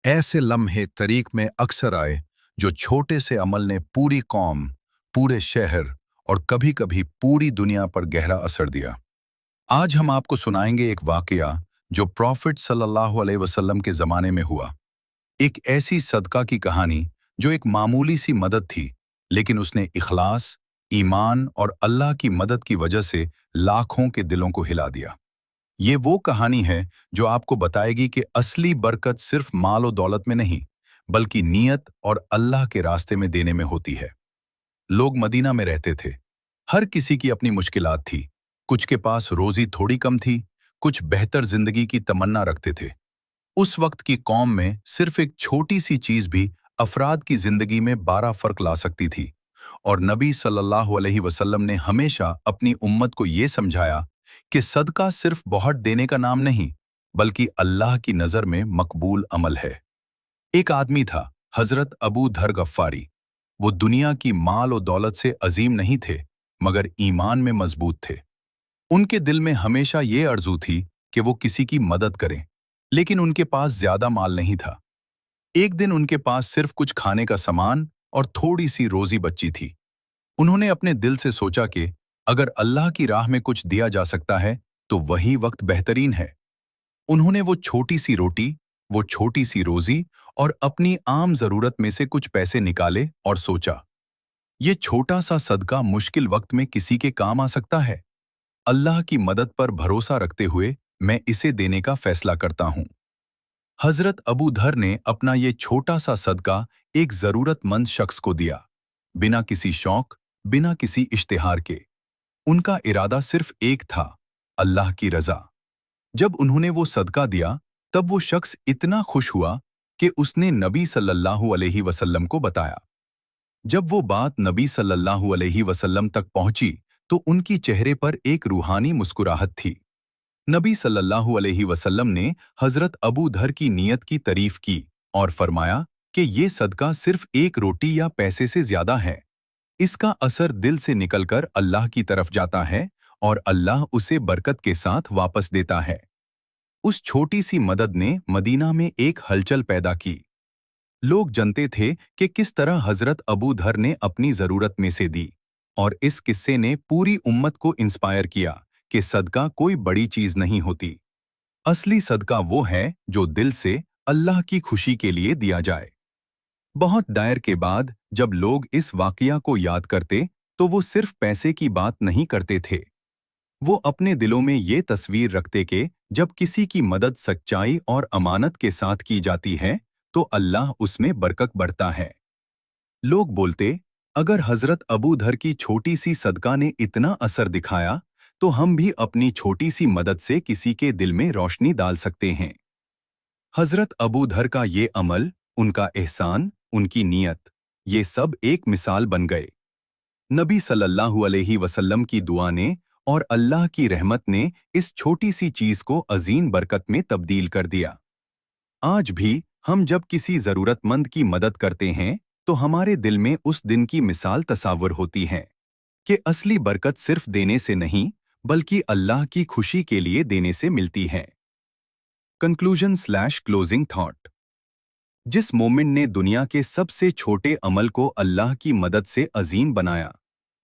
ऐसे लम्हे तरीक में अक्सर आए जो छोटे से अमल ने पूरी कौम, पूरे शहर और कभी-कभी पूरी दुनिया पर गहरा असर दिया। आज हम आपको सुनाएंगे एक वाकया जो प्रॉफिट सल्लल्लाहु अलैहि वसल्लम के ज़माने में हुआ। एक ऐसी सदका की कहानी जो एक मामूली सी मदद थी, लेकिन उसने इखलास, ईमान और अल्लाह की मदद की वजह से लाखों के दिलों को हिला दिया। ये वो कहानी है जो आपको बताएगी कि असली बरकत सिर्फ माल और दौलत में नहीं, बल्कि नीयत और अल्लाह के रास्ते में देने में होती है। लोग मदीना में रहते थे। हर किसी की अपनी मुश्किलात थी। कुछ के पास रोजी थोड़ी कम थी, कुछ बेहतर जिंदगी की तमन्ना रखते थे। उस वक्त की कौम में सिर्फ एक छोटी सी चीज भी अफराद की जिंदगी में 12 फर्क ला सकती थी। और नबी सल्लल्लाहु अलैहि वसल्लम ने हमेशा अपनी उम्मत को ये समझाया कि सदका सिर्फ बहुत देने का नाम नहीं, बल्कि अल्लाह की नजर में मकबूल अमल है। एक आदमी था, हजरत अबू धर गफ्फारी। वो दुनिया की माल और दौलत से अजीम नहीं थे, मगर ईमान में मजबूत थे। उनके दिल में हमेशा ये आरज़ू थी कि वो किसी की मदद करें, लेकिन उनके पास ज्यादा माल नहीं था। एक दिन उनके पास सिर्फ कुछ खाने का सामान और थोड़ी सी रोजी बची थी। उन्होंने अपने दिल से सोचा कि अगर अल्लाह की राह में कुछ दिया जा सकता है तो वही वक्त बेहतरीन है। उन्होंने वो छोटी सी रोटी, वो छोटी सी रोजी और अपनी आम जरूरत में से कुछ पैसे निकाले और सोचा, ये छोटा सा सदका मुश्किल वक्त में किसी के काम आ सकता है। अल्लाह की मदद पर भरोसा रखते हुए मैं इसे देने का फैसला करता हूं। हजरत अबू धर ने अपना ये छोटा सा सदका एक जरूरतमंद शख्स को दिया, बिना किसी शौक, बिना किसी इश्तिहार के। उनका इरादा सिर्फ एक था, अल्लाह की रजा। जब उन्होंने वो सदका दिया, तब वो शख्स इतना खुश हुआ कि उसने नबी सल्लल्लाहु अलैहि वसल्लम को बताया। जब वो बात नबी सल्लल्लाहु अलैहि वसल्लम तक पहुंची, तो उनकी चेहरे पर एक रूहानी मुस्कुराहट थी। नबी सल्लल्लाहु अलैहि वसल्लम ने हजरत अबू धर की नीयत की तारीफ की और फरमाया कि ये सदका सिर्फ एक रोटी या पैसे से ज्यादा है। इसका असर दिल से निकलकर अल्लाह की तरफ जाता है और अल्लाह उसे बरकत के साथ वापस देता है। उस छोटी सी मदद ने मदीना में एक हलचल पैदा की। लोग जानते थे कि किस तरह हजरत अबू धर ने अपनी जरूरत में से दी, और इस किस्से ने पूरी उम्मत को इंस्पायर किया कि सदका कोई बड़ी चीज नहीं होती। असली सदका वो है जो दिल से अल्लाह की खुशी के लिए दिया जाए। बहुत देर के बाद जब लोग इस वाकया को याद करते, तो वो सिर्फ पैसे की बात नहीं करते थे। वो अपने दिलों में ये तस्वीर रखते कि जब किसी की मदद सच्चाई और अमानत के साथ की जाती है, तो अल्लाह उसमें बरकत बढ़ता है। लोग बोलते, अगर हजरत अबू धर की छोटी सी सदका ने इतना असर दिखाया, तो हम भी अपनी छोटी सी मदद से किसी के दिल में रोशनी डाल सकते हैं। हजरत अबू धर का ये अमल, उनका एहसान, उनकी नीयत, ये सब एक मिसाल बन गए। नबी सल्लल्लाहु अलैहि वसल्लम की दुआ ने और अल्लाह की रहमत ने इस छोटी सी चीज को अजीम बरकत में तब्दील कर दिया। आज भी हम जब किसी जरूरतमंद की मदद करते हैं, तो हमारे दिल में उस दिन की मिसाल तस्वर होती है कि असली बरकत सिर्फ देने से नहीं, बल्कि अल्लाह की खुशी के लिए देने से मिलती है। कंक्लूजन/क्लोजिंग थॉट। जिस मोमिन ने दुनिया के सबसे छोटे अमल को अल्लाह की मदद से अजीम बनाया,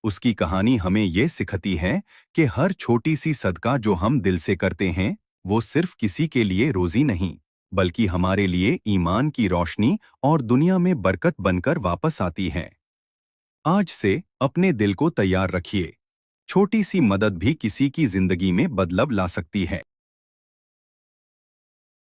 उसकी कहानी हमें ये सिखाती है कि हर छोटी सी सदका जो हम दिल से करते हैं, वो सिर्फ किसी के लिए रोजी नहीं, बल्कि हमारे लिए ईमान की रोशनी और दुनिया में बरकत बनकर वापस आती है। आज से अपने दिल को तैयार रखिए। छोटी सी मदद भी किसी की जिंदगी में बदलाव ला सकती है।